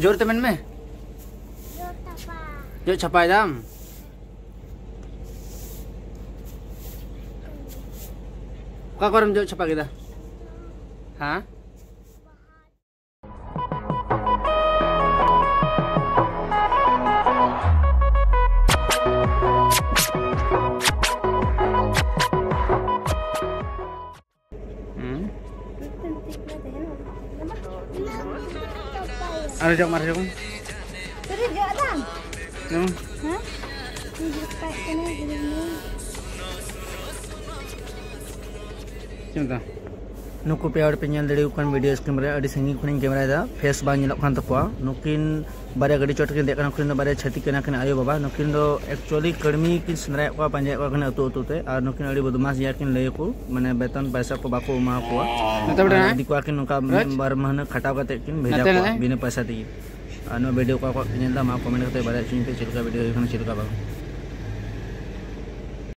जोर तेमन में जो छपाई दाम का करम जो छपा kita हाँ ada jok marah jok Terus jok dam yang hah tunjuk pak kena gini cinta nuku pe awak penyal dari ukan video kamera adi sangi kuning kamera da face bang nyelok kan takwa nukin bare gadi chot kin dekana nukin bare chati kena kena ayo baba nukin do actually karmi kin senrai ko panjai ko kena tu te ar nukin adi bodumas yakin lay ko mane beton paisa ko bako ma ko di ko akin nuka bar mahna khataw kate kin bheja ko bina paisa di anu video ko penyal da ma comment kate bare ching pe chilka video khana chilka baba